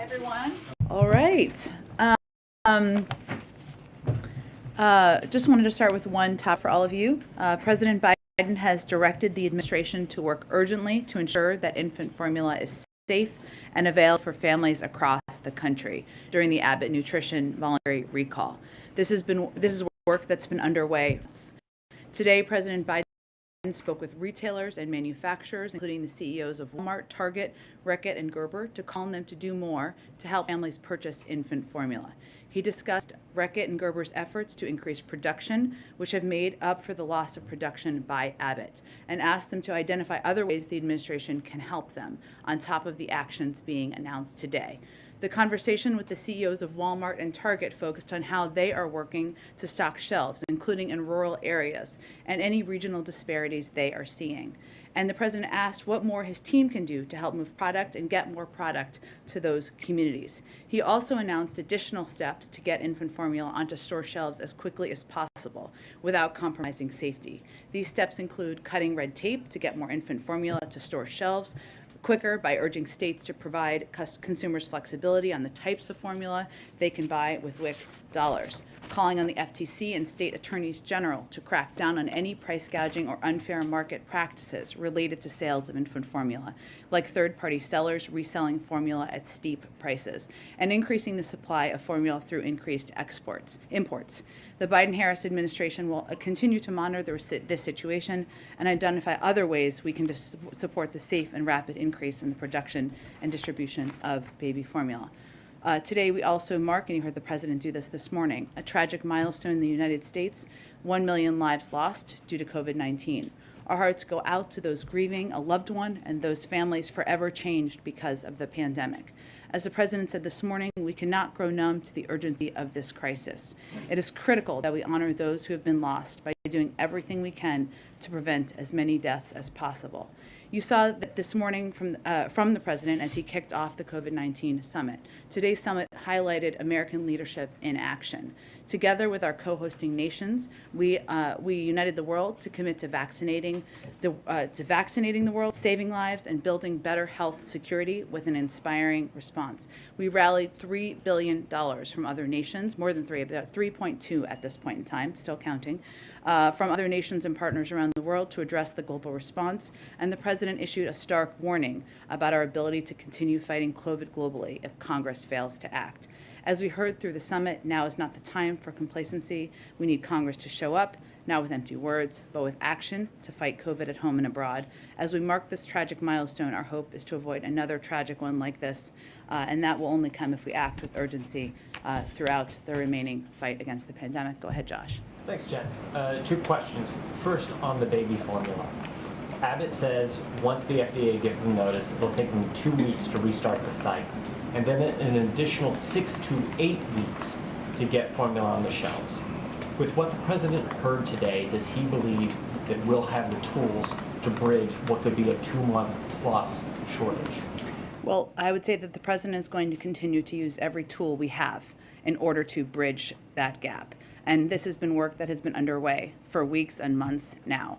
Hi, everyone. All right. Just wanted to start with one top for all of you. President Biden has directed the administration to work urgently to ensure that infant formula is safe and available for families across the country during the Abbott Nutrition voluntary recall. This is work that's been underway. Today, President Biden spoke with retailers and manufacturers, including the CEOs of Walmart, Target, Reckitt, and Gerber, to call on them to do more to help families purchase infant formula. He discussed Reckitt and Gerber's efforts to increase production, which have made up for the loss of production by Abbott, and asked them to identify other ways the administration can help them, on top of the actions being announced today. The conversation with the CEOs of Walmart and Target focused on how they are working to stock shelves, including in rural areas, and any regional disparities they are seeing. And the president asked what more his team can do to help move product and get more product to those communities. He also announced additional steps to get infant formula onto store shelves as quickly as possible without compromising safety. These steps include cutting red tape to get more infant formula to store shelves quicker by urging states to provide consumers flexibility on the types of formula they can buy with WIC dollars, calling on the FTC and state attorneys general to crack down on any price gouging or unfair market practices related to sales of infant formula, like third-party sellers reselling formula at steep prices, and increasing the supply of formula through increased imports. The Biden-Harris administration will continue to monitor this situation and identify other ways we can support the safe and rapid increase in the production and distribution of baby formula. Today we also mark, and you heard the president do this morning, a tragic milestone in the United States, 1 million lives lost due to COVID-19. Our hearts go out to those grieving a loved one and those families forever changed because of the pandemic. As the president said this morning, we cannot grow numb to the urgency of this crisis. It is critical that we honor those who have been lost by doing everything we can to prevent as many deaths as possible. You saw that this morning from the president as he kicked off the COVID-19 summit. Today's summit highlighted American leadership in action. Together with our co-hosting nations, we united the world to commit to vaccinating the world, saving lives, and building better health security with an inspiring response. We rallied $3 billion from other nations, more than three, about 3.2 at this point in time, still counting, from other nations and partners around the world to address the global response, and the president issued a stark warning about our ability to continue fighting COVID globally if Congress fails to act. As we heard through the summit, now is not the time for complacency. We need Congress to show up, not with empty words, but with action to fight COVID at home and abroad. As we mark this tragic milestone, our hope is to avoid another tragic one like this, and that will only come if we act with urgency throughout the remaining fight against the pandemic. Go ahead, Josh. Thanks, Jen. Two questions. First, on the baby formula. Abbott says once the FDA gives them notice, it'll take them 2 weeks to restart the site, and then an additional 6 to 8 weeks to get formula on the shelves. With what the president heard today, does he believe that we'll have the tools to bridge what could be a 2-month plus shortage? Well, I would say that the president is going to continue to use every tool we have in order to bridge that gap. And this has been work that has been underway for weeks and months now.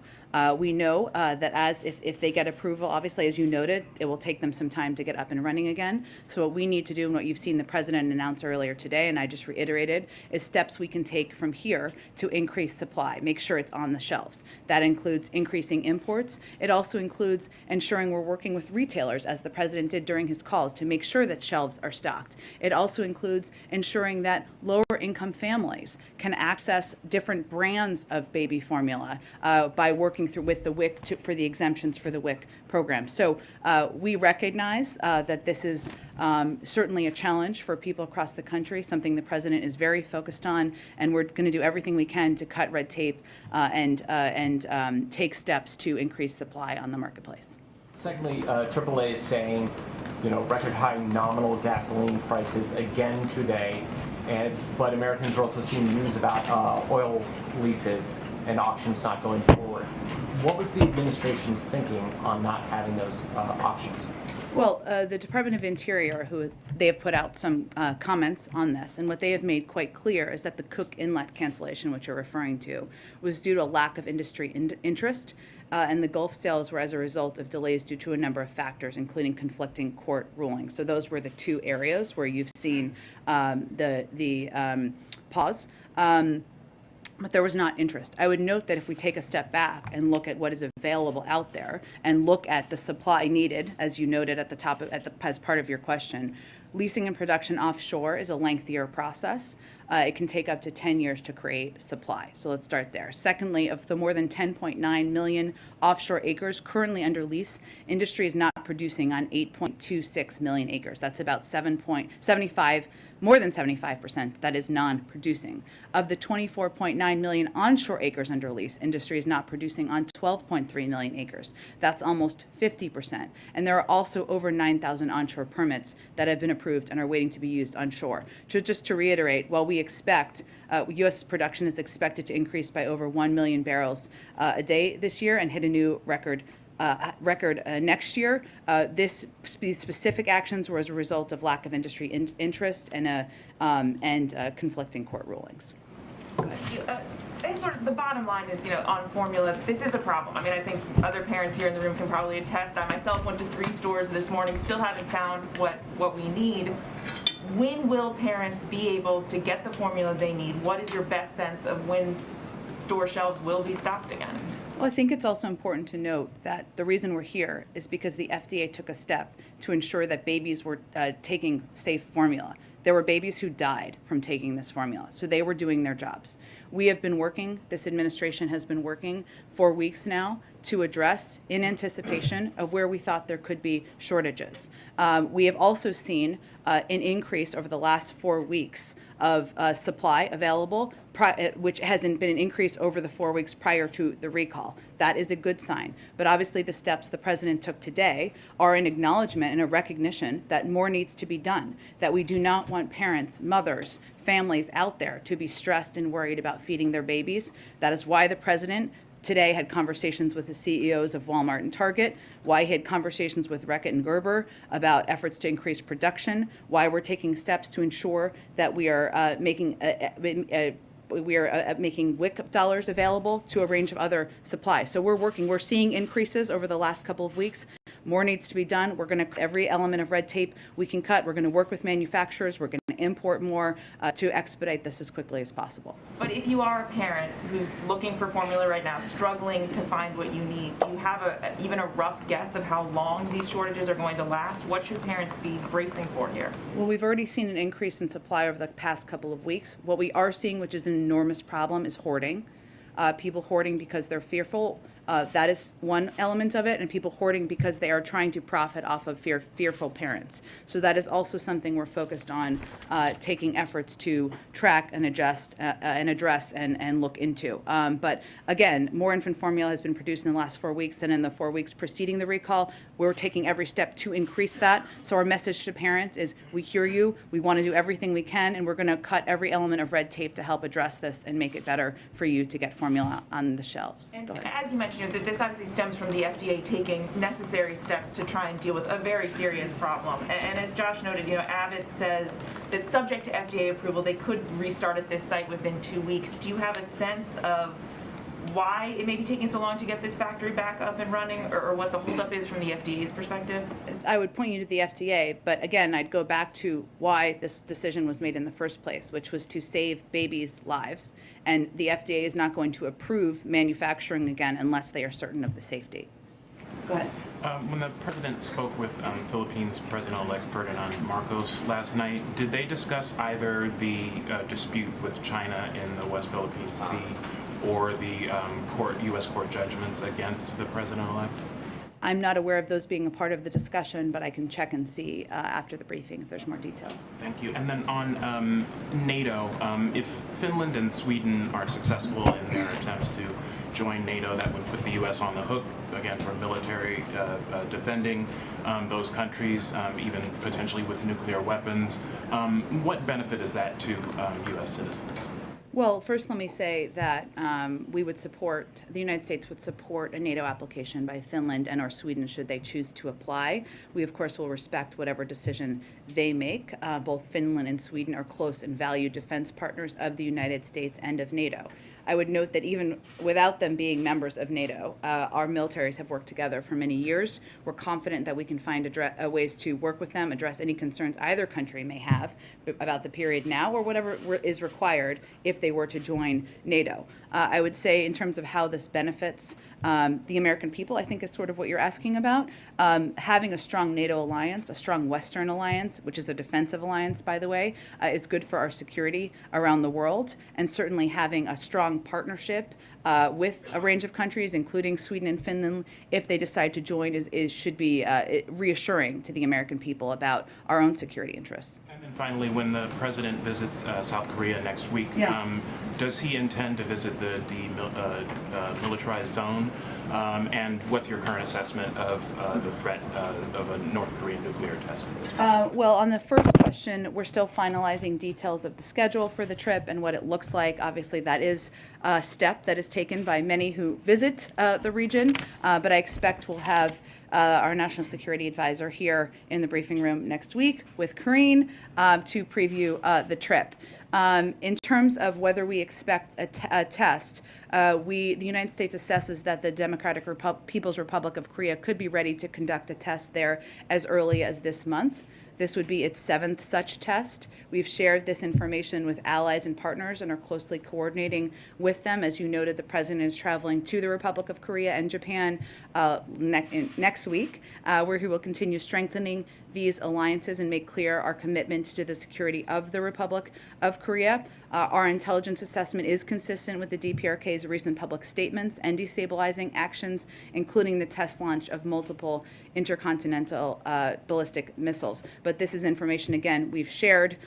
We know that if they get approval, obviously, as you noted, it will take them some time to get up and running again. So what we need to do, and what you've seen the president announce earlier today, and I just reiterated, is steps we can take from here to increase supply, make sure it's on the shelves. That includes increasing imports. It also includes ensuring we're working with retailers, as the president did during his calls, to make sure that shelves are stocked. It also includes ensuring that lower income families can access different brands of baby formula by working through with the WIC for the exemptions for the WIC program. So we recognize that this is certainly a challenge for people across the country, something the president is very focused on, and we're going to do everything we can to cut red tape and take steps to increase supply on the marketplace. Secondly, AAA is saying, record high nominal gasoline prices again today, but Americans are also seeing news about oil leases and auctions not going forward. What was the administration's thinking on not having those auctions? Well, the Department of Interior, they have put out some comments on this, and what they have made quite clear is that the Cook Inlet cancellation, which you're referring to, was due to a lack of industry interest and the Gulf sales were as a result of delays due to a number of factors, including conflicting court rulings. So those were the two areas where you've seen the pause. But there was not interest. I would note that if we take a step back and look at what is available out there and look at the supply needed, as you noted at the top as part of your question, leasing and production offshore is a lengthier process. It can take up to 10 years to create supply. So let's start there. Secondly, of the more than 10.9 million offshore acres currently under lease, industry is not producing on 8.26 million acres. That's about more than 75% that is non-producing. Of the 24.9 million onshore acres under lease, industry is not producing on 12.3 million acres. That's almost 50%. And there are also over 9,000 onshore permits that have been approved and are waiting to be used onshore. Just to reiterate, while we expect U.S. production is expected to increase by over 1 million barrels a day this year and hit a new record next year. These specific actions were as a result of lack of industry interest and conflicting court rulings. Sort of the bottom line is, on formula, this is a problem. I mean, I think other parents here in the room can probably attest. I myself went to 3 stores this morning, still haven't found what we need. When will parents be able to get the formula they need? What is your best sense of when store shelves will be stocked again? Well, I think it's also important to note that the reason we're here is because the FDA took a step to ensure that babies were taking safe formula. There were babies who died from taking this formula, so they were doing their jobs. We have been working, this administration has been working for weeks now to address in anticipation of where we thought there could be shortages. We have also seen an increase over the last 4 weeks of supply available, which hasn't been an increase over the 4 weeks prior to the recall. That is a good sign. But obviously the steps the president took today are an acknowledgement and a recognition that more needs to be done, that we do not want parents, mothers, families out there to be stressed and worried about feeding their babies. That is why the president today had conversations with the CEOs of Walmart and Target, why he had conversations with Reckitt and Gerber about efforts to increase production, why we're taking steps to ensure that we are making WIC dollars available to a range of other supplies. So we're seeing increases over the last couple of weeks. More needs to be done. We're going to every element of red tape we can cut. We're going to work with manufacturers. We're going to import more to expedite this as quickly as possible. But if you are a parent who's looking for formula right now, struggling to find what you need, do you have even a rough guess of how long these shortages are going to last? What should parents be bracing for here? Well, we've already seen an increase in supply over the past couple of weeks. What we are seeing, which is an enormous problem, is hoarding. People hoarding because they're fearful. That is one element of it, and people hoarding because they are trying to profit off of fearful parents. So that is also something we're focused on taking efforts to track and adjust and address and look into. But again, more infant formula has been produced in the last 4 weeks than in the 4 weeks preceding the recall. We're taking every step to increase that. So our message to parents is, we hear you, we want to do everything we can, and we're going to cut every element of red tape to help address this and make it better for you to get formula on the shelves. And as you mentioned, that this obviously stems from the FDA taking necessary steps to try and deal with a very serious problem. And as Josh noted, Abbott says that subject to FDA approval, they could restart at this site within 2 weeks. Do you have a sense of why it may be taking so long to get this factory back up and running, or what the holdup is from the FDA's perspective? I would point you to the FDA, but again, I'd go back to why this decision was made in the first place, which was to save babies' lives. And the FDA is not going to approve manufacturing again unless they are certain of the safety. Go ahead. When the president spoke with Philippines President-elect Ferdinand Marcos last night, did they discuss either the dispute with China in the West Philippine Sea or the U.S. court judgments against the president-elect? I'm not aware of those being a part of the discussion, but I can check and see after the briefing if there's more details. Thank you. And then on NATO, if Finland and Sweden are successful in their attempts to join NATO, that would put the U.S. on the hook, again, for military defending those countries, even potentially with nuclear weapons. What benefit is that to U.S. citizens? Well, first let me say that the United States would support a NATO application by Finland and or Sweden should they choose to apply. We, of course, will respect whatever decision they make. Both Finland and Sweden are close and valued defense partners of the United States and of NATO. I would note that even without them being members of NATO, our militaries have worked together for many years. We're confident that we can find ways to work with them, address any concerns either country may have about the period now or whatever is required if they were to join NATO. I would say in terms of how this benefits the American people, I think is sort of what you're asking about. Having a strong NATO alliance, a strong Western alliance, which is a defensive alliance, by the way, is good for our security around the world. And certainly having a strong partnership with a range of countries, including Sweden and Finland, if they decide to join, should be reassuring to the American people about our own security interests. And then finally, when the president visits South Korea next week, does he intend to visit the demilitarized zone? And what's your current assessment of the threat of a North Korean nuclear test? Well, on the first question, we're still finalizing details of the schedule for the trip and what it looks like. Obviously, that is a step that is taken by many who visit the region, but I expect we'll have our National Security Advisor here in the briefing room next week with Karine to preview the trip. In terms of whether we expect a test, the United States assesses that the Democratic People's Republic of Korea could be ready to conduct a test there as early as this month. This would be its 7th such test. We've shared this information with allies and partners and are closely coordinating with them. As you noted, the president is traveling to the Republic of Korea and Japan next week, where he will continue strengthening these alliances and make clear our commitment to the security of the Republic of Korea. Our intelligence assessment is consistent with the DPRK's recent public statements and destabilizing actions, including the test launch of multiple intercontinental ballistic missiles. But this is information, again, we've shared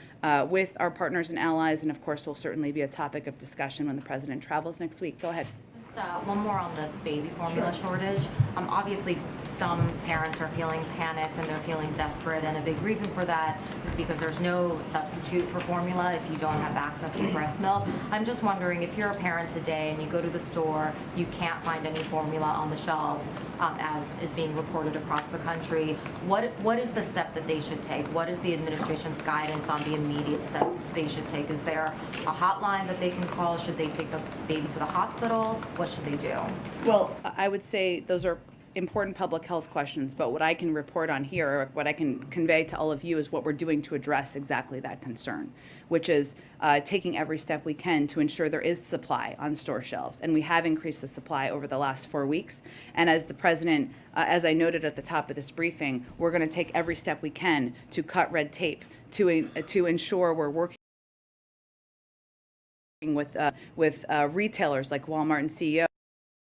with our partners and allies, and of course will certainly be a topic of discussion when the president travels next week. Go ahead. Just one more on the baby formula shortage. Obviously, some parents are feeling panicked and they're feeling desperate, and a big reason for that is because there's no substitute for formula if you don't have access to breast milk. I'm just wondering, if you're a parent today and you go to the store, you can't find any formula on the shelves, as is being reported across the country, what is the step that they should take? What is the administration's guidance on the immediate step they should take? Is there a hotline that they can call? Should they take the baby to the hospital? What should they do? Well, I would say those are important public health questions, but what I can report on here, or what I can convey to all of you, is what we're doing to address exactly that concern, which is taking every step we can to ensure there is supply on store shelves. And we have increased the supply over the last 4 weeks. And as the president, as I noted at the top of this briefing, we're going to take every step we can to cut red tape, to ensure we're working with retailers like Walmart and CEO,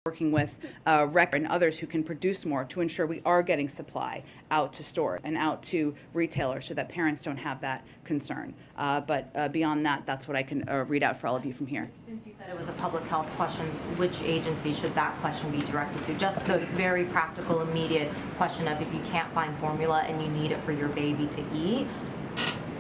working with Rec and others who can produce more to ensure we are getting supply out to stores and out to retailers so that parents don't have that concern. But beyond that, that's what I can read out for all of you from here. Since you said it was a public health question, which agency should that question be directed to? Just the very practical, immediate question of, if you can't find formula and you need it for your baby to eat,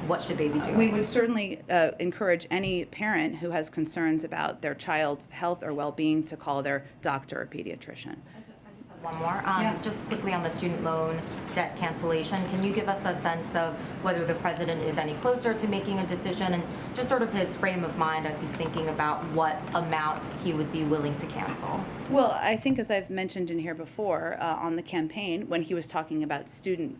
what should they be doing? We would certainly encourage any parent who has concerns about their child's health or well-being to call their doctor or pediatrician. I just had one more. Just quickly on the student loan debt cancellation, can you give us a sense of whether the president is any closer to making a decision, and just sort of his frame of mind as he's thinking about what amount he would be willing to cancel? Well, I think, as I've mentioned in here before, on the campaign, when he was talking about student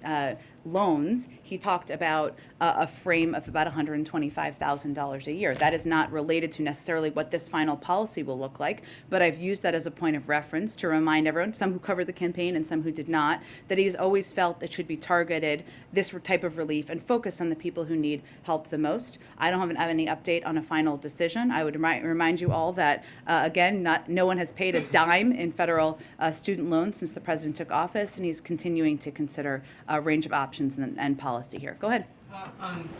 loans, he talked about a frame of about $125,000 a year. That is not related to necessarily what this final policy will look like, but I've used that as a point of reference to remind everyone, some who covered the campaign and some who did not, that he's always felt it should be targeted, this type of relief, and focus on the people who need help the most. I don't have any update on a final decision. I would remind you all that, again, no one has paid a dime in federal student loans since the president took office, and he's continuing to consider a range of options and policy here. Go ahead.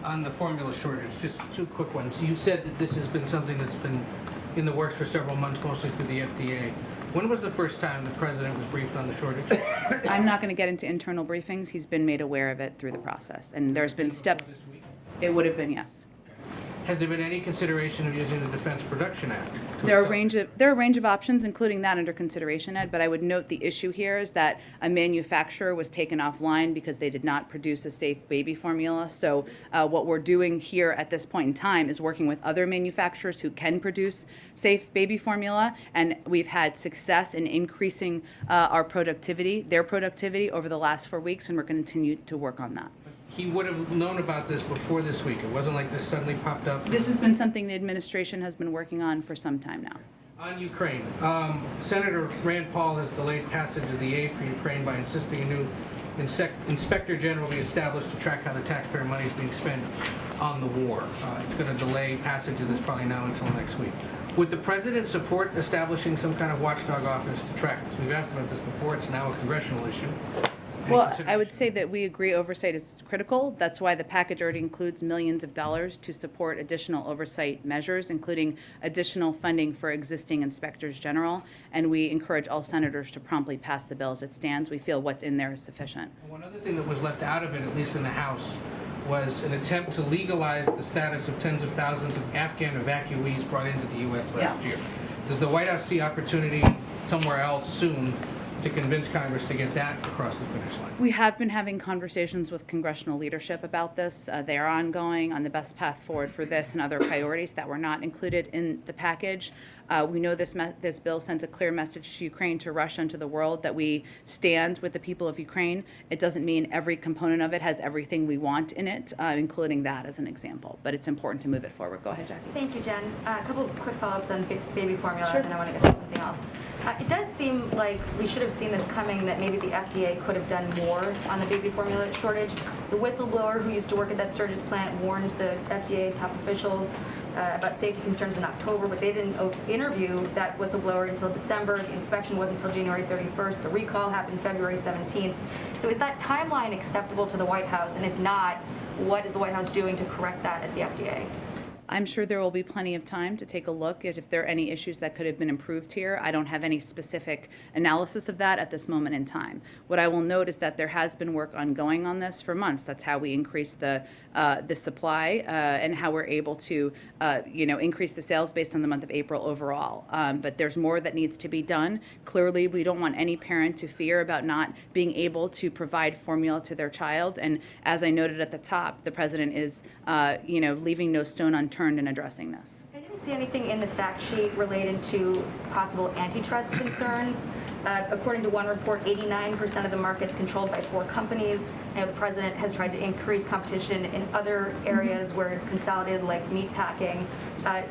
On the formula shortage, just 2 quick ones. You said that this has been something that's been in the works for several months, mostly through the FDA. When was the first time the president was briefed on the shortage? I'm not going to get into internal briefings. He's been made aware of it through the process, and there's been steps. This week? It would have been, yes. Has there been any consideration of using the Defense Production Act? There are a range of options, including that under consideration, Ed, but I would note the issue here is that a manufacturer was taken offline because they did not produce a safe baby formula. So what we're doing here at this point in time is working with other manufacturers who can produce safe baby formula, and we've had success in increasing their productivity over the last 4 weeks, and we're going to continue to work on that. He would have known about this before this week. It wasn't like this suddenly popped up. This has been something the administration has been working on for some time now. On Ukraine, Senator Rand Paul has delayed passage of the aid for Ukraine by insisting a new inspector general be established to track how the taxpayer money is being spent on the war. It's going to delay passage of this probably now until next week. Would the president support establishing some kind of watchdog office to track this? We've asked about this before. It's now a congressional issue. Well, I would say that we agree oversight is critical. That's why the package already includes millions of dollars to support additional oversight measures, including additional funding for existing inspectors general. And we encourage all senators to promptly pass the bill as it stands. We feel what's in there is sufficient. One other thing that was left out of it, at least in the House, was an attempt to legalize the status of tens of thousands of Afghan evacuees brought into the U.S. last year. Does the White House see opportunity somewhere else soon to convince Congress to get that across the finish line? We have been having conversations with congressional leadership about this. They are ongoing on the best path forward for this and other priorities that were not included in the package. We know this bill sends a clear message to Ukraine, to Russia, and to the world that we stand with the people of Ukraine. It doesn't mean every component of it has everything we want in it, including that as an example. But it's important to move it forward. Go ahead, Jackie. Thank you, Jen. A couple of quick follow-ups on baby formula, Sure. and then I want to get to something else. It does seem like we should have seen this coming, that maybe the FDA could have done more on the baby formula shortage. The whistleblower who used to work at that Sturgis plant warned the FDA top officials about safety concerns in October, but they didn't interview that whistleblower until December. The inspection wasn't until January 31st. The recall happened February 17th. So is that timeline acceptable to the White House? And if not, what is the White House doing to correct that at the FDA? I'm sure there will be plenty of time to take a look at if there are any issues that could have been improved here. I don't have any specific analysis of that at this moment in time. What I will note is that there has been work ongoing on this for months. That's how we increase the supply and how we're able to, increase the sales based on the month of April overall. But there's more that needs to be done. Clearly, we don't want any parent to fear about not being able to provide formula to their child. And as I noted at the top, the president is, leaving no stone unturned in addressing this. I didn't see anything in the fact sheet related to possible antitrust concerns. According to one report, 89% of the market's controlled by 4 companies. I know the president has tried to increase competition in other areas where it's consolidated, like meat packing.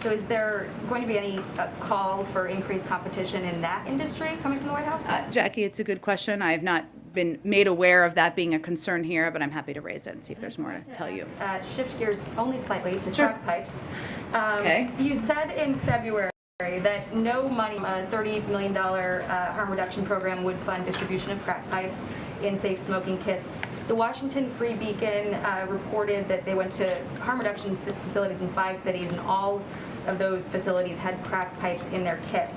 So is there going to be any call for increased competition in that industry coming from the White House? Jackie, it's a good question. I have not been made aware of that being a concern here, but I'm happy to raise it and see if there's more to tell you. Shift gears only slightly to Sure. crack pipes. Okay. You said in February that no money, a $30 million harm reduction program would fund distribution of crack pipes in safe smoking kits. The Washington Free Beacon reported that they went to harm reduction facilities in 5 cities, and all of those facilities had crack pipes in their kits.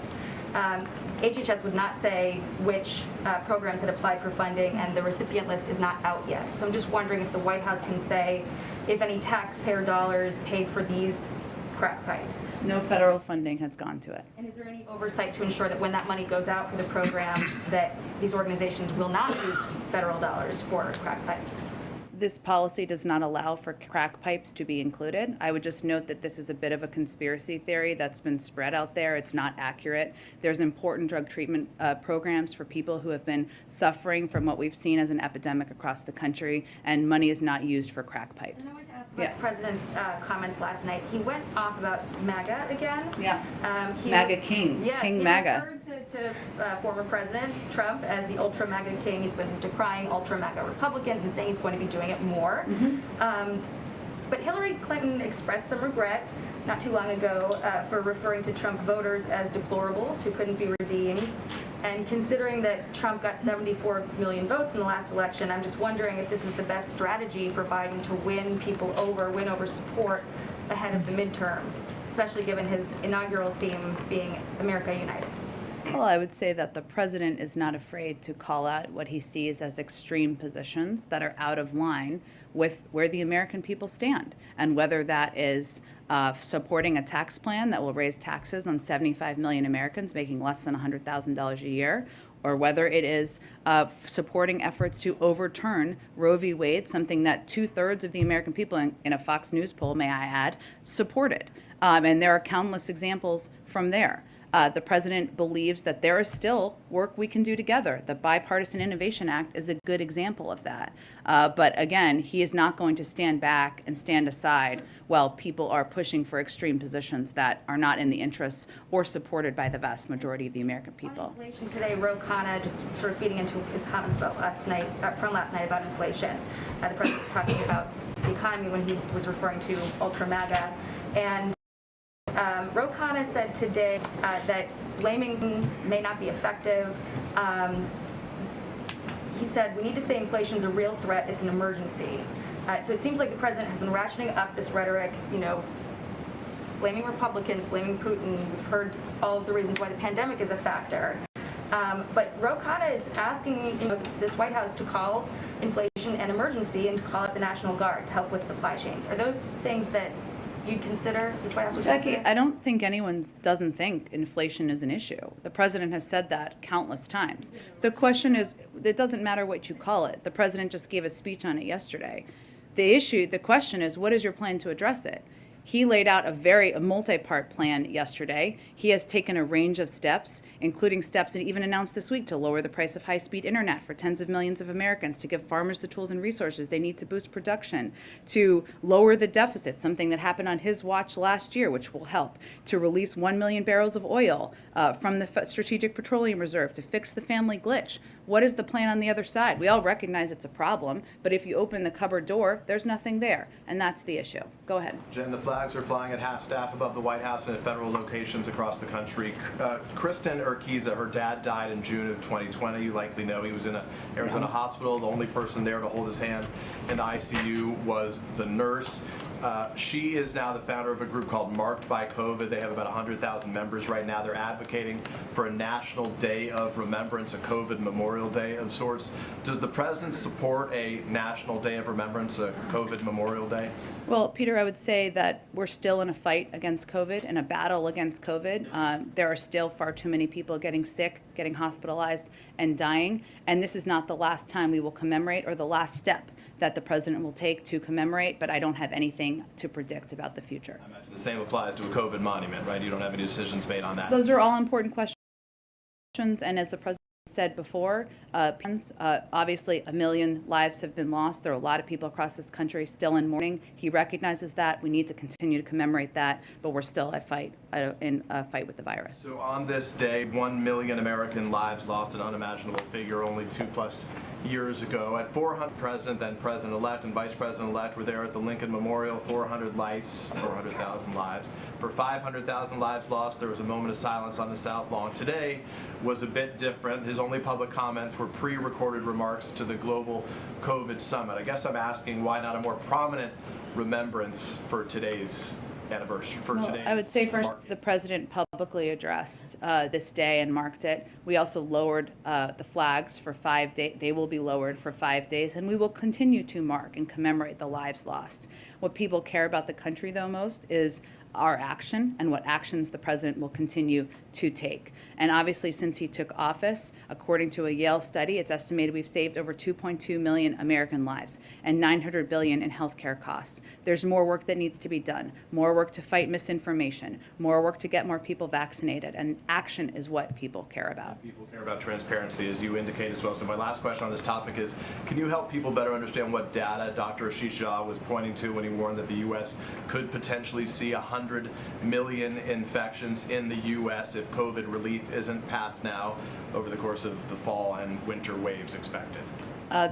HHS would not say which programs had applied for funding, and the recipient list is not out yet. So I'm just wondering if the White House can say if any taxpayer dollars paid for these crack pipes. No federal funding has gone to it. And is there any oversight to ensure that when that money goes out for the program, that these organizations will not use federal dollars for crack pipes? This policy does not allow for crack pipes to be included. I would just note that this is a bit of a conspiracy theory that's been spread out there. It's not accurate. There's important drug treatment programs for people who have been suffering from what we've seen as an epidemic across the country, and money is not used for crack pipes. And I wanted to ask about the president's comments last night. He went off about MAGA again. Yeah. MAGA King. Yes, King he MAGA. referred to former President Trump as the ultra MAGA king. He's been decrying ultra MAGA Republicans and saying he's going to be doing it more. But Hillary Clinton expressed some regret not too long ago for referring to Trump voters as deplorables who couldn't be redeemed. And considering that Trump got 74 million votes in the last election, I'm just wondering if this is the best strategy for Biden to win people over, win over support ahead of the midterms, especially given his inaugural theme being America United. Well, I would say that the president is not afraid to call out what he sees as extreme positions that are out of line with where the American people stand, and whether that is supporting a tax plan that will raise taxes on 75 million Americans making less than $100,000 a year, or whether it is supporting efforts to overturn Roe v. Wade, something that 2/3 of the American people in a Fox News poll, may I add, supported. And there are countless examples from there. The president believes that there is still work we can do together. The Bipartisan Innovation Act is a good example of that. But again, he is not going to stand back and stand aside while people are pushing for extreme positions that are not in the interests or supported by the vast majority of the American people. On inflation today, Ro Khanna, just sort of feeding into his comments about from last night about inflation. The president was talking about the economy when he was referring to ultra MAGA. And Ro Khanna said today that blaming may not be effective. He said, we need to say inflation is a real threat, it's an emergency. So it seems like the president has been ratcheting up this rhetoric, blaming Republicans, blaming Putin. We've heard all of the reasons why the pandemic is a factor. But Ro Khanna is asking this White House to call inflation an emergency and to call it the National Guard to help with supply chains. Are those things that you'd consider, this White House would Psaki, consider? I don't think anyone doesn't think inflation is an issue. The president has said that countless times. The question is, it doesn't matter what you call it. The president just gave a speech on it yesterday. The question is, what is your plan to address it? He laid out a multi-part plan yesterday. He has taken a range of steps, including steps that even announced this week to lower the price of high-speed internet for tens of millions of Americans, to give farmers the tools and resources they need to boost production, to lower the deficit, something that happened on his watch last year, which will help, to release 1 million barrels of oil from the Strategic Petroleum Reserve, to fix the family glitch. What is the plan on the other side? We all recognize it's a problem, but if you open the cupboard door, there's nothing there, and that's the issue. Go ahead. Jen, the flags are flying at half-staff above the White House and at federal locations across the country. Kristen Urquiza, her dad died in June of 2020. You likely know he was in an Arizona hospital. The only person there to hold his hand in the ICU was the nurse. She is now the founder of a group called Marked by COVID. They have about 100,000 members right now. They're advocating for a national day of remembrance, a COVID Memorial Day of sorts. Does the president support a national day of remembrance, a COVID Memorial Day? Well, Peter, I would say that we're still in a fight against COVID, in a battle against COVID. There are still far too many people getting sick, getting hospitalized, and dying. And this is not the last time we will commemorate, or the last step that the president will take to commemorate, but I don't have anything to predict about the future. I imagine the same applies to a COVID monument, right? You don't have any decisions made on that. Those are all important questions, and as the president said before, obviously 1 million lives have been lost. There are a lot of people across this country still in mourning. He recognizes that. We need to continue to commemorate that, but we're still in a fight with the virus. So on this day, 1 million American lives lost, an unimaginable figure only 2+ years ago. At 400, President, then President-elect, and Vice President-elect were there at the Lincoln Memorial, 400 lights, 400,000 lives. For 500,000 lives lost, there was a moment of silence on the South Lawn. Today was a bit different. His only public comments were pre-recorded remarks to the global COVID summit. I guess I'm asking, why not a more prominent remembrance for today's anniversary, I would say first, the president publicly addressed this day and marked it. We also lowered the flags for 5 days. They will be lowered for 5 days, and we will continue to mark and commemorate the lives lost. What people care about the country, though, most is our action and what actions the president will continue to take. And obviously, since he took office, according to a Yale study, it's estimated we've saved over 2.2 million American lives and $900 billion in healthcare costs. There's more work that needs to be done, more work to fight misinformation, more work to get more people vaccinated, and action is what people care about. People care about transparency, as you indicate as well. So my last question on this topic is, can you help people better understand what data Dr. Ashish Jha was pointing to when he warned that the U.S. could potentially see 100 million infections in the U.S. if COVID relief isn't passed now over the course of the fall and winter waves expected?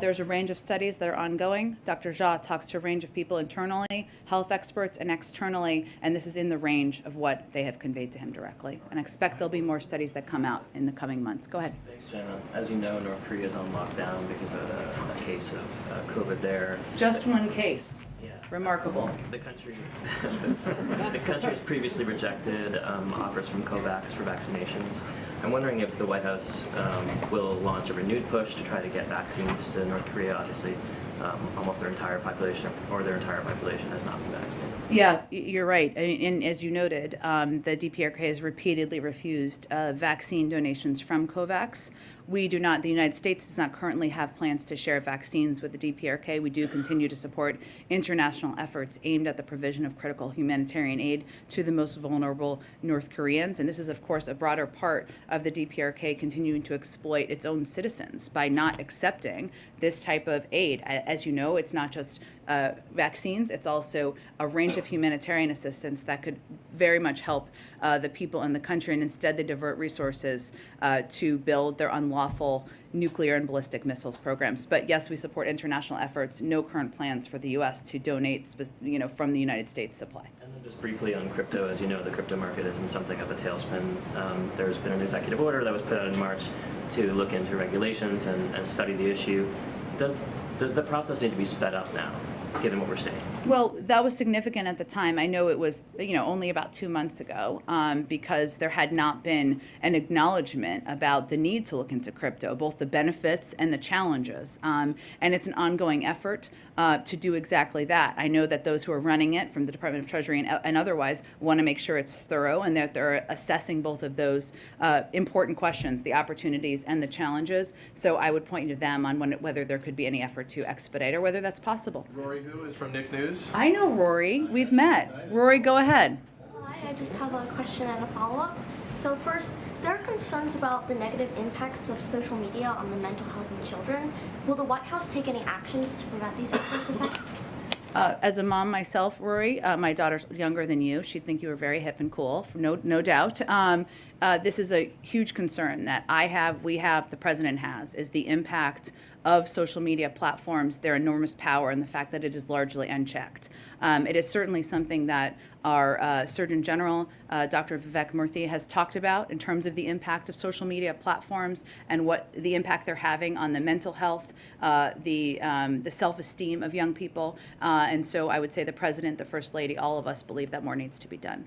There's a range of studies that are ongoing. Dr. Jha talks to a range of people internally, health experts, and externally, and this is in the range of what they have conveyed to him directly. And I expect there'll be more studies that come out in the coming months. Go ahead. Thanks, Jenna. As you know, North Korea is on lockdown because of a case of COVID there. Just one case. Yeah. Remarkable. Well, the country has previously rejected offers from COVAX for vaccinations. I'm wondering if the White House will launch a renewed push to try to get vaccines to North Korea. Obviously, almost their entire population or their entire population has not been vaccinated. Yeah, you're right. And as you noted, the DPRK has repeatedly refused vaccine donations from COVAX. We do not, the United States does not currently have plans to share vaccines with the DPRK. We do continue to support international efforts aimed at the provision of critical humanitarian aid to the most vulnerable North Koreans. And this is, of course, a broader part of the DPRK continuing to exploit its own citizens by not accepting this type of aid. As you know, it's not just vaccines, it's also a range of humanitarian assistance that could very much help the people in the country, and instead they divert resources to build their unlawful nuclear and ballistic missiles programs. But yes, we support international efforts. No current plans for the U.S. to donate, from the United States supply. And then just briefly on crypto, as you know, the crypto market is in something of a tailspin. There's been an executive order that was put out in March to look into regulations and study the issue. Does the process need to be sped up now, given what we're seeing? Well, that was significant at the time. I know it was, only about 2 months ago, because there had not been an acknowledgement about the need to look into crypto, both the benefits and the challenges. And it's an ongoing effort to do exactly that. I know that those who are running it from the Department of Treasury and otherwise want to make sure it's thorough and that they're assessing both of those important questions, the opportunities and the challenges. So I would point you to them on whether there could be any effort to expedite or whether that's possible. Rory Hu is from Nick News. I know Rory. We've met. Rory, go ahead. Hi, I just have a question and a follow-up. So first, there are concerns about the negative impacts of social media on the mental health of children. Will the White House take any actions to prevent these adverse effects? As a mom myself, Rory, my daughter's younger than you. She'd think you were very hip and cool, no doubt. This is a huge concern that we have, the president has, is the impact of social media platforms, their enormous power, and the fact that it is largely unchecked. It is certainly something that our Surgeon General, Dr. Vivek Murthy, has talked about in terms of the impact of social media platforms and what the impact they're having on the mental health, the self-esteem of young people. And so I would say the president, the first lady, all of us believe that more needs to be done.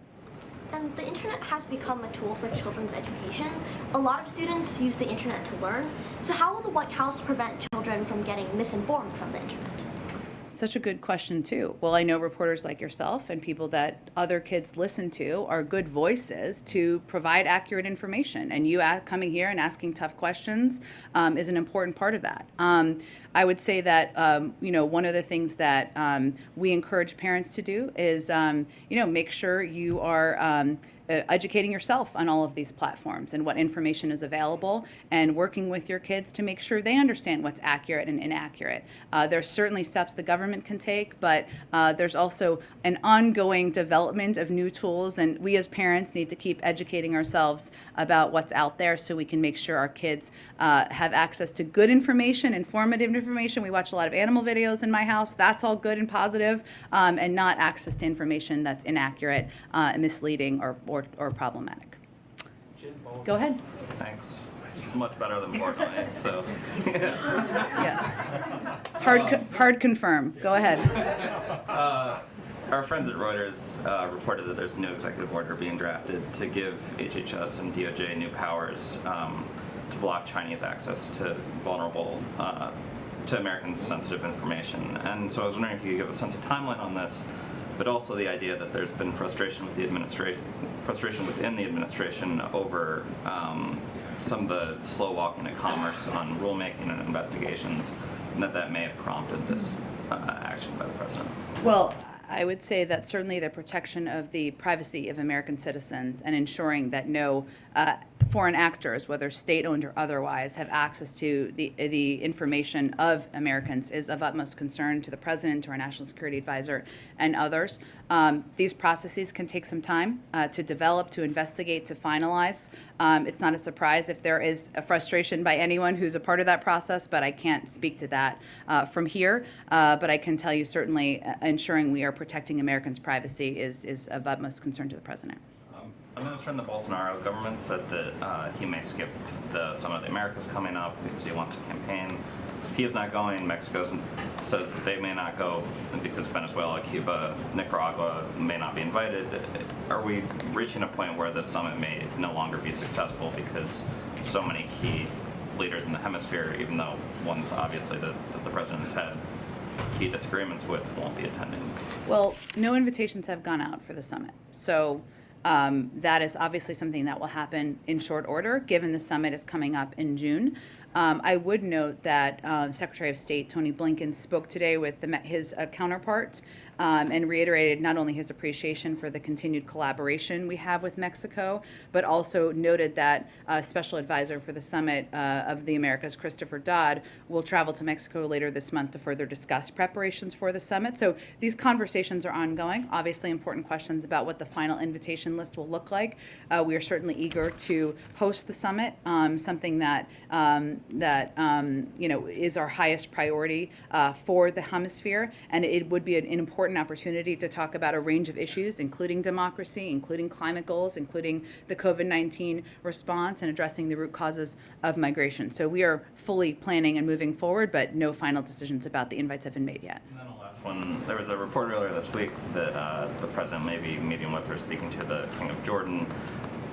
And the internet has become a tool for children's education. A lot of students use the internet to learn. So how will the White House prevent children from getting misinformed from the internet? Such a good question, too. Well, I know reporters like yourself and people that other kids listen to are good voices to provide accurate information. And you coming here and asking tough questions is an important part of that. I would say that, one of the things that we encourage parents to do is, make sure you are educating yourself on all of these platforms and what information is available, and working with your kids to make sure they understand what's accurate and inaccurate. There's certainly steps the government can take, but there's also an ongoing development of new tools, and we as parents need to keep educating ourselves about what's out there so we can make sure our kids have access to good information, informative information. We watch a lot of animal videos in my house. That's all good and positive, and not access to information that's inaccurate, misleading, or problematic. Go ahead. Thanks. It's much better than Fortnite, so. Yes. Hard confirm. Go ahead. Our friends at Reuters reported that there's a new executive order being drafted to give HHS and DOJ new powers to block Chinese access to vulnerable, to Americans' sensitive information. And so I was wondering if you could give a sense of timeline on this, but also the idea that there's been frustration within the administration over some of the slow walking of commerce on rulemaking and investigations, and that may have prompted this action by the president. Well, I would say that certainly the protection of the privacy of American citizens and ensuring that no foreign actors, whether state-owned or otherwise, have access to the information of Americans is of utmost concern to the president, to our national security advisor, and others. These processes can take some time to develop, to investigate, to finalize. It's not a surprise if there is a frustration by anyone who's a part of that process, but I can't speak to that from here. But I can tell you certainly ensuring we are protecting Americans' privacy is of utmost concern to the president. A minister in the Bolsonaro government said that he may skip the Summit of the Americas coming up because he wants to campaign. If he's not going, Mexico says that they may not go because Venezuela, Cuba, Nicaragua may not be invited. Are we reaching a point where this summit may no longer be successful because so many key leaders in the hemisphere, even though one's obviously the president's head, key disagreements with won't be attending. Well, no invitations have gone out for the summit. So that is obviously something that will happen in short order, given the summit is coming up in June. I would note that Secretary of State Tony Blinken spoke today with his counterparts and reiterated not only his appreciation for the continued collaboration we have with Mexico, but also noted that Special Advisor for the Summit of the Americas, Christopher Dodd, will travel to Mexico later this month to further discuss preparations for the summit. So these conversations are ongoing. Obviously, important questions about what the final invitation list will look like. We are certainly eager to host the summit, something that is our highest priority for the hemisphere, and it would be an important opportunity to talk about a range of issues, including democracy, including climate goals, including the COVID-19 response, and addressing the root causes of migration. So we are fully planning and moving forward, but no final decisions about the invites have been made yet. And then the last one, there was a report earlier this week that the president may be meeting with or speaking to the King of Jordan.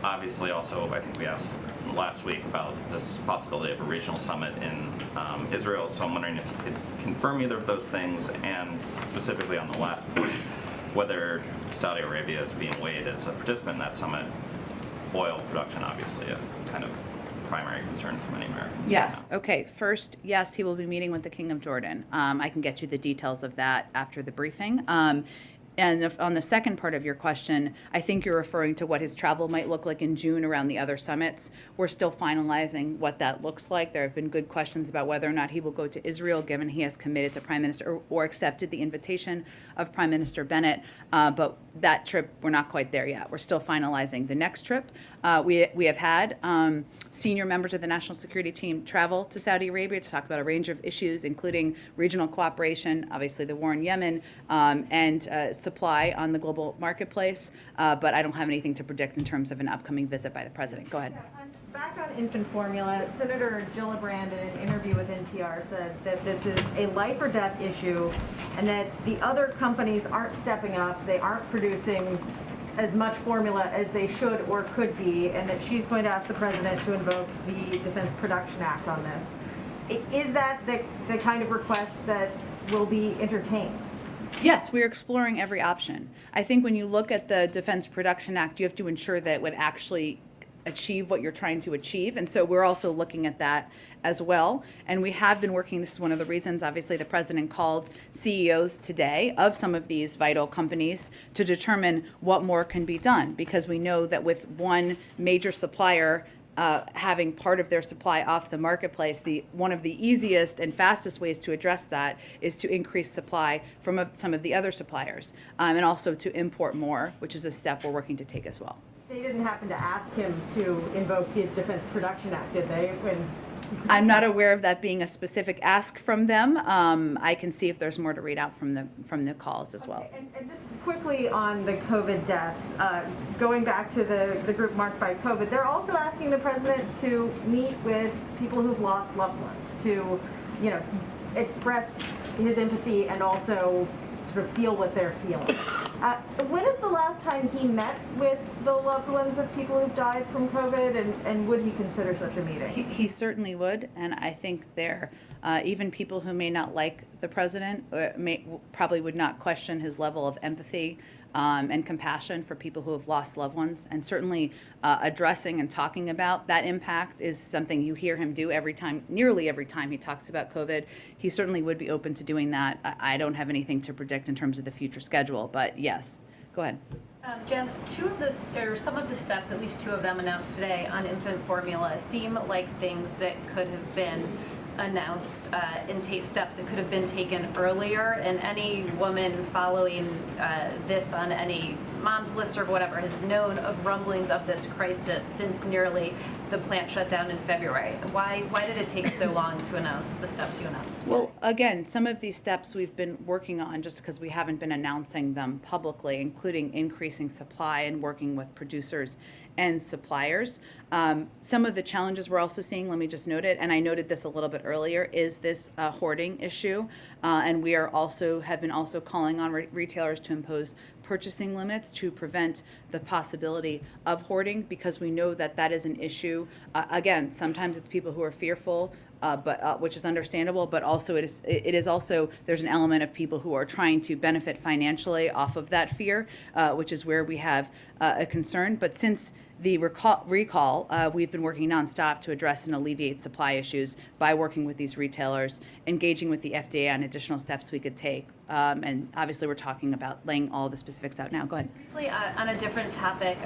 Obviously, also, I think we asked last week about this possibility of a regional summit in Israel, so I'm wondering if you could confirm either of those things, and specifically on the last point, whether Saudi Arabia is being weighed as a participant in that summit. Oil production, obviously, a kind of primary concern for many Americans. Yes. Right now. Okay. First, yes, he will be meeting with the King of Jordan. I can get you the details of that after the briefing. And on the second part of your question, I think you're referring to what his travel might look like in June around the other summits. We're still finalizing what that looks like. There have been good questions about whether or not he will go to Israel, given he has committed to Prime Minister or accepted the invitation of Prime Minister Bennett. But that trip, we're not quite there yet. We're still finalizing the next trip. We have had senior members of the national security team travel to Saudi Arabia to talk about a range of issues, including regional cooperation, obviously the war in Yemen, and supply on the global marketplace. But I don't have anything to predict in terms of an upcoming visit by the president. Go ahead. Back on infant formula, Senator Gillibrand in an interview with NPR said that this is a life or death issue and that the other companies aren't stepping up, they aren't producing as much formula as they should or could be, and that she's going to ask the president to invoke the Defense Production Act on this. Is that the kind of request that will be entertained? Yes, we're exploring every option. I think when you look at the Defense Production Act, you have to ensure that it would actually achieve what you're trying to achieve. And so we're also looking at that as well. And we have been working, this is one of the reasons, obviously, the president called CEOs today of some of these vital companies to determine what more can be done. Because we know that with one major supplier having part of their supply off the marketplace, one of the easiest and fastest ways to address that is to increase supply from some of the other suppliers, and also to import more, which is a step we're working to take as well. They didn't happen to ask him to invoke the Defense Production Act, did they? I'm not aware of that being a specific ask from them. I can see if there's more to read out from the calls as well. Okay, and just quickly on the COVID deaths, going back to the group marked by COVID, they're also asking the president to meet with people who've lost loved ones, to, express his empathy and also sort of feel what they're feeling. When is the last time he met with the loved ones of people who've died from COVID, and would he consider such a meeting? He certainly would, and I think even people who may not like the president probably would not question his level of empathy and compassion for people who have lost loved ones, and certainly addressing and talking about that impact is something you hear him do nearly every time he talks about COVID. He certainly would be open to doing that. I don't have anything to predict in terms of the future schedule, but yes, go ahead. Jen, some of the steps, at least two of them announced today on infant formula, seem like things that could have been announced steps that could have been taken earlier, and any woman following this on any mom's list or whatever has known of rumblings of this crisis since nearly the plant shut down in February. Why did it take so long to announce the steps you announced today? Well, again, some of these steps we've been working on just because we haven't been announcing them publicly, including increasing supply and working with producers and suppliers. Some of the challenges we're also seeing, let me just note it, and I noted this a little bit earlier, is this hoarding issue. And we have been calling on retailers to impose purchasing limits to prevent the possibility of hoarding, because we know that is an issue. Again, sometimes it's people who are fearful which is understandable, but also it is also, there's an element of people who are trying to benefit financially off of that fear, which is where we have a concern. But since the recall, we've been working nonstop to address and alleviate supply issues by working with these retailers, engaging with the FDA on additional steps we could take. And obviously we're talking about laying all the specifics out now. Go ahead. Briefly, on a different topic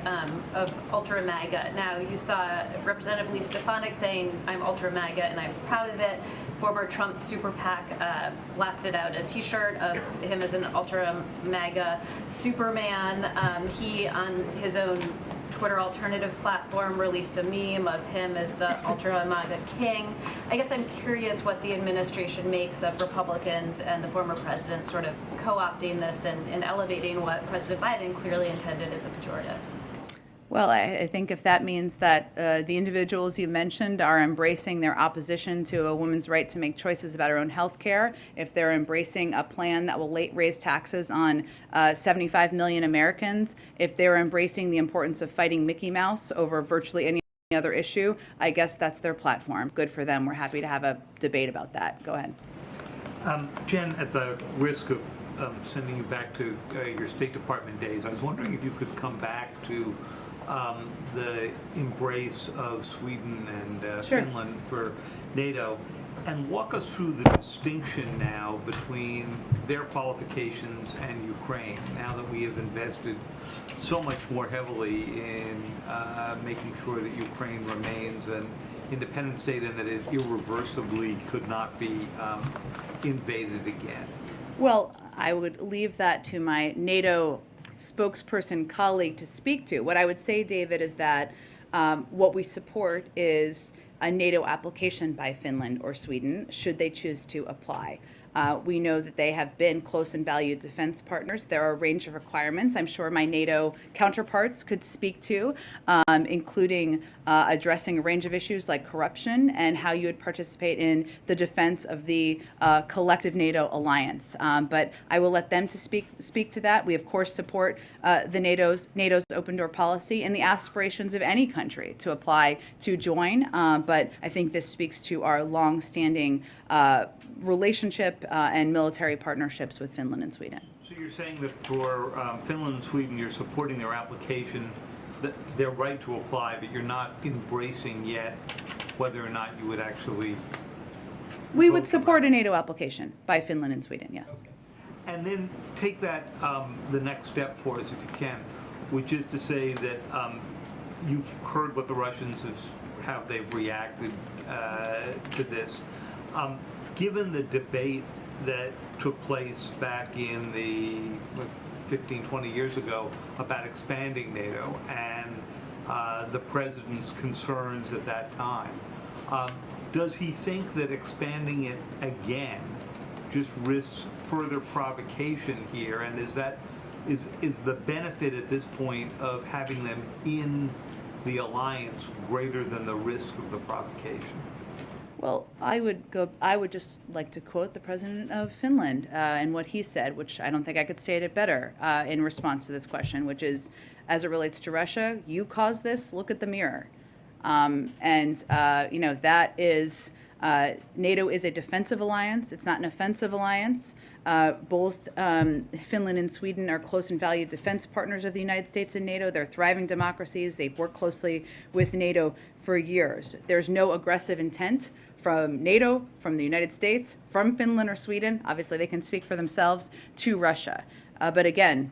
of Ultra MAGA. Now, you saw Representative Lee Stefanik saying, I'm Ultra MAGA and I'm proud of it. Former Trump super PAC blasted out a t-shirt of him as an Ultra MAGA Superman. He, on his own Twitter alternative platform, released a meme of him as the Ultra MAGA king. I guess I'm curious what the administration makes of Republicans and the former president sort of co-opting this and elevating what President Biden clearly intended as a pejorative. Well, I think if that means that the individuals you mentioned are embracing their opposition to a woman's right to make choices about her own health care, if they're embracing a plan that will raise taxes on 75 million Americans, if they're embracing the importance of fighting Mickey Mouse over virtually any other issue, I guess that's their platform. Good for them. We're happy to have a debate about that. Go ahead. Jen, at the risk of sending you back to your State Department days, I was wondering if you could come back to the embrace of Sweden and Sure. Finland for NATO, and walk us through the distinction now between their qualifications and Ukraine, now that we have invested so much more heavily in making sure that Ukraine remains an independent state and that it irreversibly could not be invaded again. Well, I would leave that to my NATO spokesperson colleague to speak to. What I would say, David, is that what we support is a NATO application by Finland or Sweden, should they choose to apply. We know that they have been close and valued defense partners. There are a range of requirements I'm sure my NATO counterparts could speak to, including addressing a range of issues like corruption and how you would participate in the defense of the collective NATO alliance. But I will let them to speak to that. We of course support the NATO's open door policy and the aspirations of any country to apply to join. But I think this speaks to our long-standing relationship and military partnerships with Finland and Sweden. So you're saying that for Finland and Sweden, you're supporting their application, their right to apply, but you're not embracing yet whether or not you would actually... We would support a NATO application by Finland and Sweden, yes. Okay. And then take that the next step for us, if you can, which is to say that you've heard what the Russians how they've reacted to this. Given the debate that took place back in the 15, 20 years ago about expanding NATO and the president's concerns at that time, does he think that expanding it again just risks further provocation here? And is the benefit at this point of having them in the alliance greater than the risk of the provocation? Well, I would just like to quote the president of Finland and what he said, which I don't think I could state it better in response to this question, which is, as it relates to Russia, you caused this, look at the mirror. You know, that is, NATO is a defensive alliance, it's not an offensive alliance. Both Finland and Sweden are close and valued defense partners of the United States and NATO. They're thriving democracies. They've worked closely with NATO for years. There's no aggressive intent from NATO, from the United States, from Finland or Sweden. Obviously, they can speak for themselves, to Russia. But again,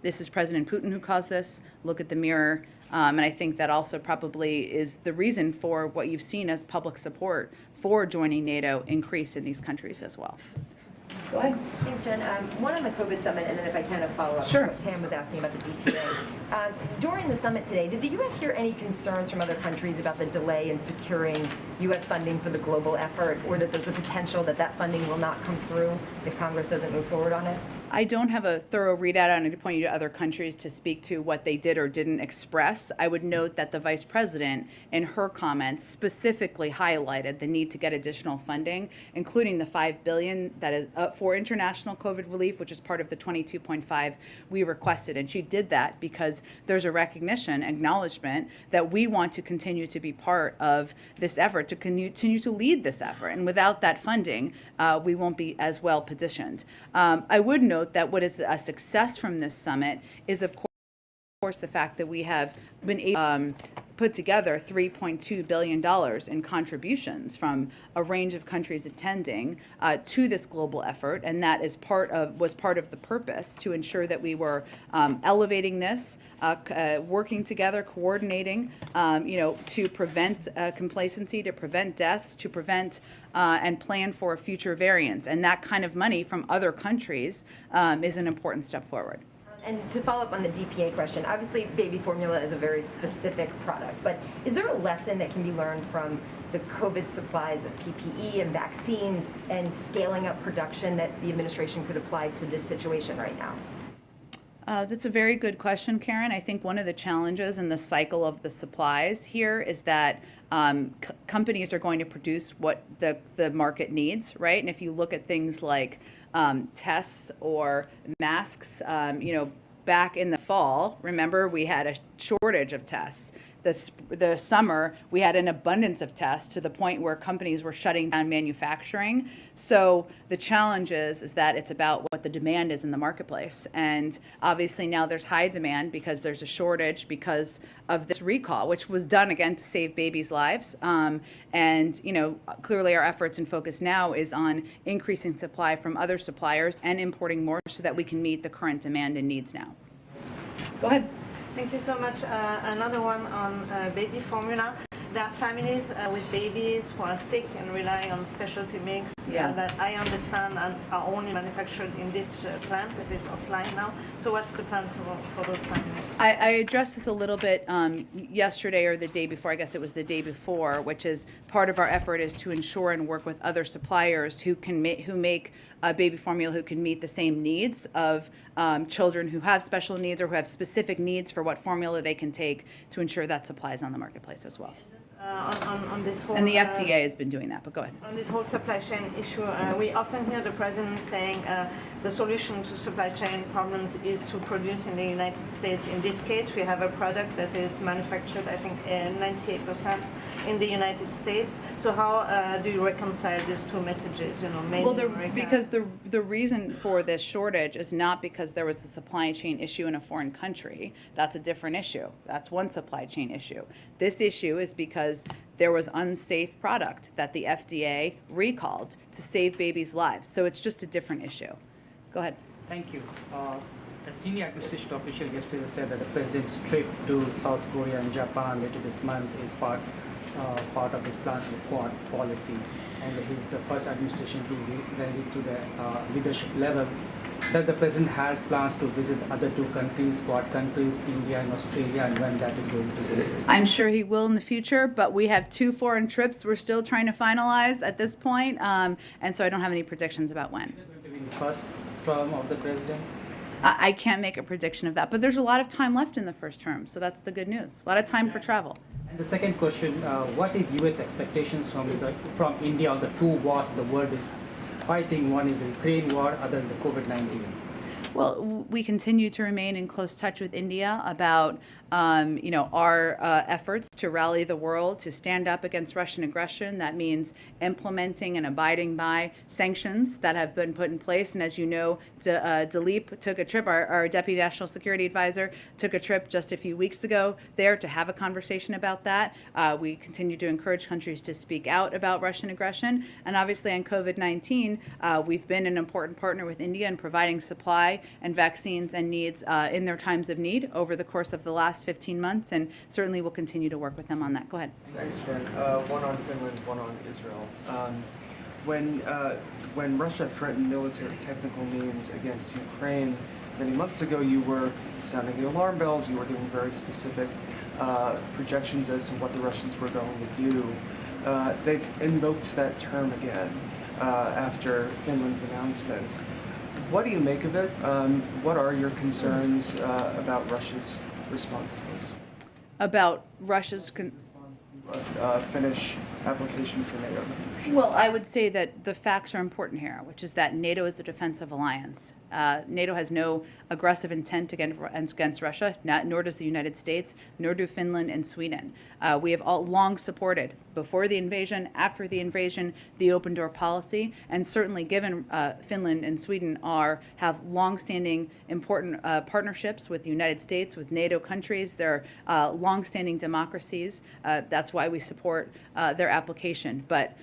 this is President Putin who caused this. Look at the mirror. And I think that also probably is the reason for what you've seen as public support for joining NATO increase in these countries as well. Go ahead. Thanks, Jen. One on the COVID summit, and then if I can, a follow-up. Sure. What Tam was asking about the DPA. During the summit today, did the U.S. hear any concerns from other countries about the delay in securing U.S. funding for the global effort, or that there's a potential that that funding will not come through if Congress doesn't move forward on it? I don't have a thorough readout on it to point you to other countries to speak to what they did or didn't express. I would note that the Vice President, in her comments, specifically highlighted the need to get additional funding, including the $5 billion that is for international COVID relief, which is part of the 22.5 we requested. And she did that because there's a recognition, acknowledgement that we want to continue to be part of this effort, to continue to lead this effort. And without that funding, we won't be as well positioned. I would note that what is a success from this summit is, of course, the fact that we have been able to put together $3.2 billion in contributions from a range of countries attending to this global effort, and that is was part of the purpose to ensure that we were elevating this, working together, coordinating, to prevent complacency, to prevent deaths, to prevent and plan for future variants. And that kind of money from other countries is an important step forward. And to follow up on the DPA question, obviously baby formula is a very specific product, but is there a lesson that can be learned from the COVID supplies of PPE and vaccines and scaling up production that the administration could apply to this situation right now? That's a very good question, Karen. I think one of the challenges in the cycle of the supplies here is that companies are going to produce what the market needs, right? And if you look at things like tests or masks, back in the fall, remember, we had a shortage of tests. The summer, we had an abundance of tests to the point where companies were shutting down manufacturing. So the challenge is that it's about what the demand is in the marketplace. And obviously now there's high demand because there's a shortage because of this recall, which was done again to save babies' lives. And clearly our efforts and focus now is on increasing supply from other suppliers and importing more so that we can meet the current demand and needs now. Go ahead. Thank you so much. Another one on baby formula. There are families with babies who are sick and relying on specialty mix that I understand are only manufactured in this plant that is offline now. So what's the plan for those families? I addressed this a little bit yesterday or the day before, I guess it was the day before, which is part of our effort is to ensure and work with other suppliers who make baby formula who can meet the same needs of children who have special needs or who have specific needs for what formula they can take to ensure that supply is on the marketplace as well. On this whole, and the FDA has been doing that, but go ahead. On this whole supply chain issue, we often hear the president saying the solution to supply chain problems is to produce in the United States. In this case, we have a product that is manufactured, I think, 98% in the United States. So how do you reconcile these two messages? Because the reason for this shortage is not because there was a supply chain issue in a foreign country. That's a different issue. That's one supply chain issue. This issue is because there was unsafe product that the FDA recalled to save babies' lives. So it's just a different issue. Go ahead. Thank you. A senior administration official yesterday said that the president's trip to South Korea and Japan later this month is part of his plans for Quad policy, and he's the first administration to raise it to the leadership level. That the president has plans to visit other two countries, Quad countries, India and Australia, and when that is going to be. I'm sure he will in the future, but we have 2 foreign trips we're still trying to finalize at this point, and so I don't have any predictions about when. Is it going to be the first term of the president? I can't make a prediction of that, but there's a lot of time left in the first term, so that's the good news. A lot of time for travel. And the second question, what is U.S. expectations from India on the 2 wars the world is fighting? One is the Ukraine war, other the COVID-19. Well, we continue to remain in close touch with India about our efforts to rally the world to stand up against Russian aggression. That means implementing and abiding by sanctions that have been put in place. And as you know, Dilip took a trip, our Deputy National Security Advisor took a trip just a few weeks ago there to have a conversation about that. We continue to encourage countries to speak out about Russian aggression. And obviously on COVID-19, we've been an important partner with India in providing supply and vaccines and needs in their times of need over the course of the last 15 months, and certainly we'll continue to work with them on that. Go ahead. Thanks, Fran. One on Finland, one on Israel. When Russia threatened military technical means against Ukraine many months ago, you were sounding the alarm bells. You were giving very specific projections as to what the Russians were going to do. They've invoked that term again after Finland's announcement. What do you make of it? What are your concerns about Russia's response to this? About Russia's Finnish application for NATO membership? Well, I would say that the facts are important here, which is that NATO is a defensive alliance. NATO has no aggressive intent against Russia, nor does the United States, nor do Finland and Sweden. We have all long supported, before the invasion, after the invasion, the open door policy, and certainly given Finland and Sweden have long-standing important partnerships with the United States, with NATO countries. They're long-standing democracies. That's why we support their application. But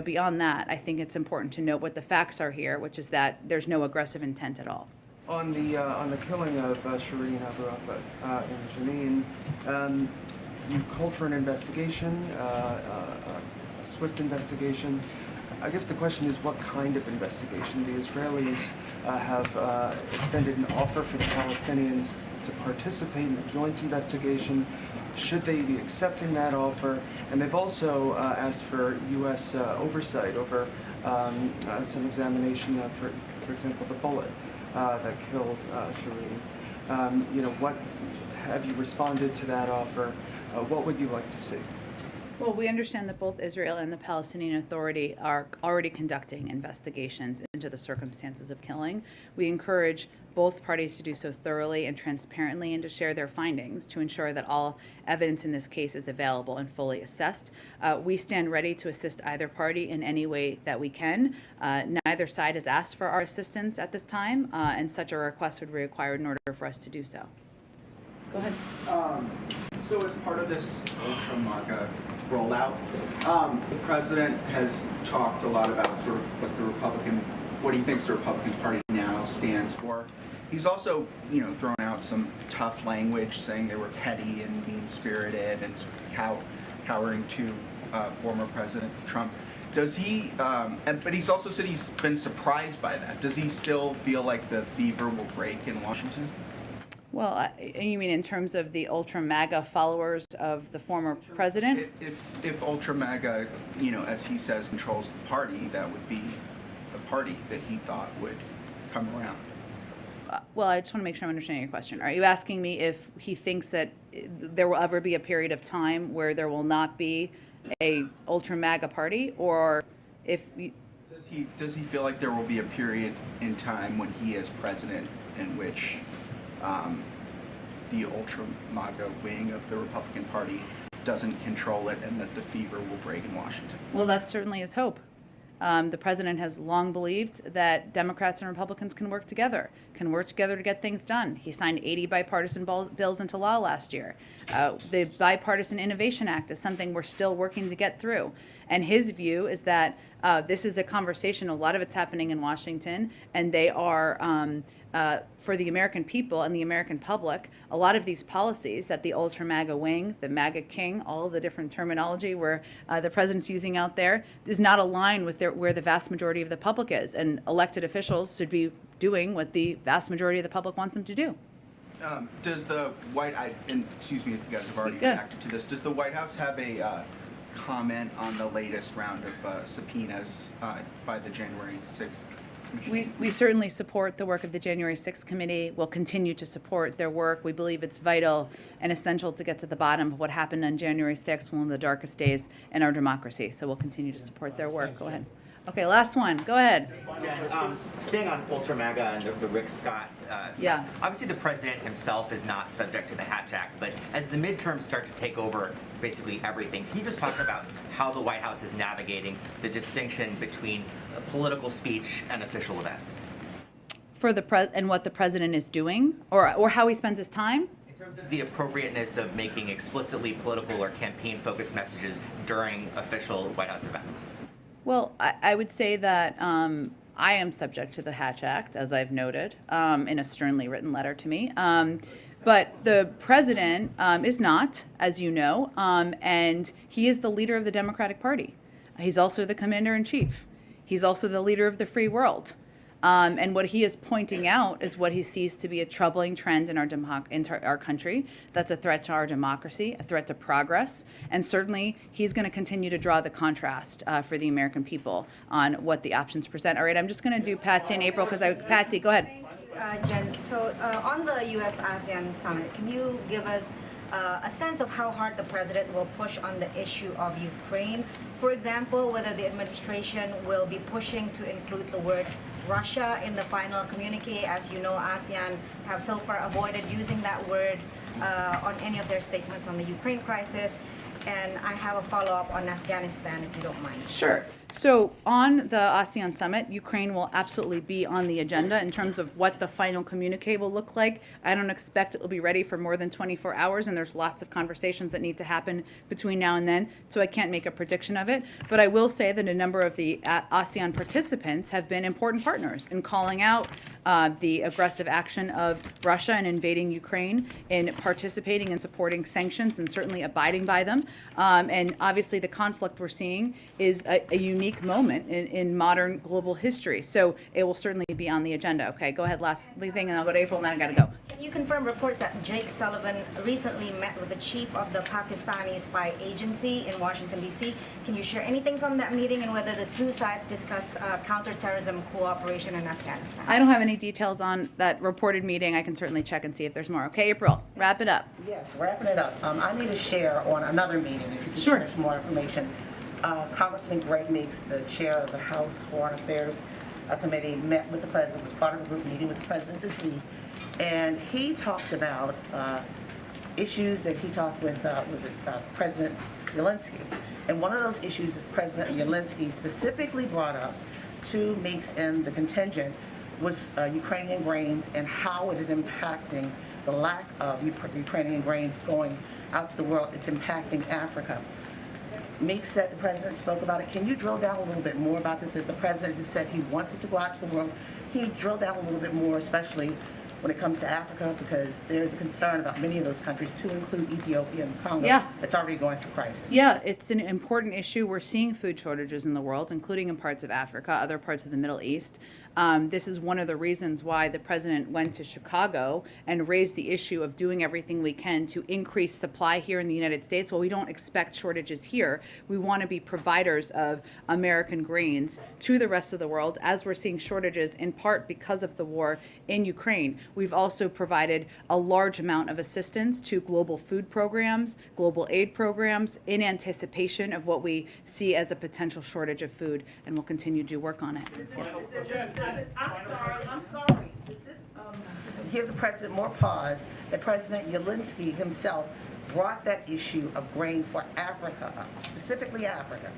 beyond that, I think it's important to note what the facts are here, which is that there's no aggressive intent at all. On the killing of Shireen Abu Akleh in Jenin, you called for an investigation, a swift investigation. I guess the question is, what kind of investigation? The Israelis have extended an offer for the Palestinians to participate in a joint investigation. Should they be accepting that offer? And they've also asked for U.S. oversight over some examination of, for example, the bullet that killed Shireen. What have you responded to that offer? What would you like to see? Well, we understand that both Israel and the Palestinian Authority are already conducting investigations into the circumstances of killing. We encourage both parties to do so thoroughly and transparently and to share their findings to ensure that all evidence in this case is available and fully assessed. We stand ready to assist either party in any way that we can. Neither side has asked for our assistance at this time, and such a request would be required in order for us to do so. Go ahead. So as part of this ultra MAGA rollout, the president has talked a lot about sort of what he thinks the Republican Party now stands for. He's also, thrown out some tough language, saying they were petty and mean-spirited and cowering to former President Trump. Does he? But he's also said he's been surprised by that. Does he still feel like the fever will break in Washington? Well, you mean in terms of the ultra MAGA followers of the former president? If ultra MAGA, as he says, controls the party, that would be the party that he thought would come around. Well, I just want to make sure I'm understanding your question. Are you asking me if he thinks that there will ever be a period of time where there will not be a ultra MAGA party, or if Does he feel like there will be a period in time when he is president in which the ultra MAGA wing of the Republican Party doesn't control it and that the fever will break in Washington? Well, that's certainly his hope. The president has long believed that Democrats and Republicans can work together to get things done. He signed 80 bipartisan bills into law last year. The Bipartisan Innovation Act is something we're still working to get through. And his view is that this is a conversation, a lot of it's happening in Washington, and they are, for the American people and the American public, a lot of these policies that the ultra MAGA wing, the MAGA king, all of the different terminology where the president's using out there, is not aligned with where the vast majority of the public is. And elected officials should be doing what the vast majority of the public wants them to do. Does the excuse me if you guys have already reacted to this, does the White House have a comment on the latest round of subpoenas by the January 6th Commission? We certainly support the work of the January 6th committee. We'll continue to support their work. We believe it's vital and essential to get to the bottom of what happened on January 6th, one of the darkest days in our democracy. So we'll continue to support their work. Go ahead. Okay, last one. Go ahead. Jen, staying on ultra MAGA and the Rick Scott stuff. Yeah. Obviously, the president himself is not subject to the Hatch Act, but as the midterms start to take over basically everything, can you just talk about how the White House is navigating the distinction between political speech and official events? For and what the president is doing, or how he spends his time? In terms of the appropriateness of making explicitly political or campaign-focused messages during official White House events. Well, I would say that I am subject to the Hatch Act, as I've noted, in a sternly written letter to me. But the president is not, as you know, and he is the leader of the Democratic Party. He's also the commander-in-chief. He's also the leader of the free world. And what he is pointing out is what he sees to be a troubling trend in our country. That's a threat to our democracy, a threat to progress, and certainly he's going to continue to draw the contrast for the American people on what the options present. All right, I'm just going to do Patsy and April because Patsy, go ahead. Jen, so on the U.S.-ASEAN summit, can you give us a sense of how hard the president will push on the issue of Ukraine? For example, whether the administration will be pushing to include the word Russia in the final communique. As you know, ASEAN have so far avoided using that word on any of their statements on the Ukraine crisis. And I have a follow-up on Afghanistan, if you don't mind. Sure. So on the ASEAN summit, Ukraine will absolutely be on the agenda in terms of what the final communique will look like. I don't expect it will be ready for more than 24 hours, and there's lots of conversations that need to happen between now and then, so I can't make a prediction of it. But I will say that a number of the ASEAN participants have been important partners in calling out the aggressive action of Russia in invading Ukraine, in participating and supporting sanctions, and certainly abiding by them. And obviously the conflict we're seeing is a unique moment in modern global history. So it will certainly be on the agenda. Okay, go ahead, last thing, and I'll go to April, and then I gotta go. Can you confirm reports that Jake Sullivan recently met with the chief of the Pakistani spy agency in Washington, D.C.? Can you share anything from that meeting and whether the two sides discuss counterterrorism cooperation in Afghanistan? I don't have any details on that reported meeting. I can certainly check and see if there's more. Okay, April, wrap it up. Yes, wrapping it up. I need to share on another meeting, if you could share some more information. Congressman Greg Meeks, the chair of the House Foreign Affairs Committee, met with the president, was part of a group meeting with the president this week, and he talked about issues that he talked with, President Zelensky. And one of those issues that President Zelensky specifically brought up to Meeks and the contingent was Ukrainian grains and how it is impacting the lack of Ukrainian grains going out to the world. It's impacting Africa. Meeks said the president spoke about it. Can you drill down a little bit more about this? As the president has said he wants it to go out to the world, he drilled down a little bit more, especially when it comes to Africa, because there's a concern about many of those countries, to include Ethiopia and Congo, that's already going through crisis. Yeah, it's an important issue. We're seeing food shortages in the world, including in parts of Africa, other parts of the Middle East. This is one of the reasons why the president went to Chicago and raised the issue of doing everything we can to increase supply here in the United States. While we don't expect shortages here, we want to be providers of American grains to the rest of the world, as we're seeing shortages in part because of the war in Ukraine. We've also provided a large amount of assistance to global food programs, global aid programs, in anticipation of what we see as a potential shortage of food, and we'll continue to work on it. I'm sorry. Does this give the president more pause that President Zelensky himself brought that issue of grain for Africa up, specifically Africa,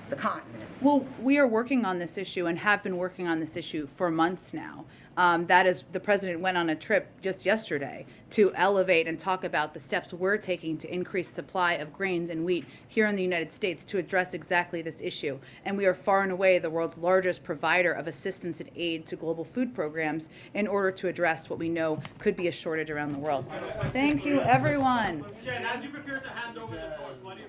the continent? Well, we are working on this issue and have been working on this issue for months now. That is, the president went on a trip just yesterday to elevate and talk about the steps we're taking to increase supply of grains and wheat here in the United States to address exactly this issue. And we are far and away the world's largest provider of assistance and aid to global food programs in order to address what we know could be a shortage around the world. Thank you, everyone. Jen, as you prepare to hand over the torch, what do you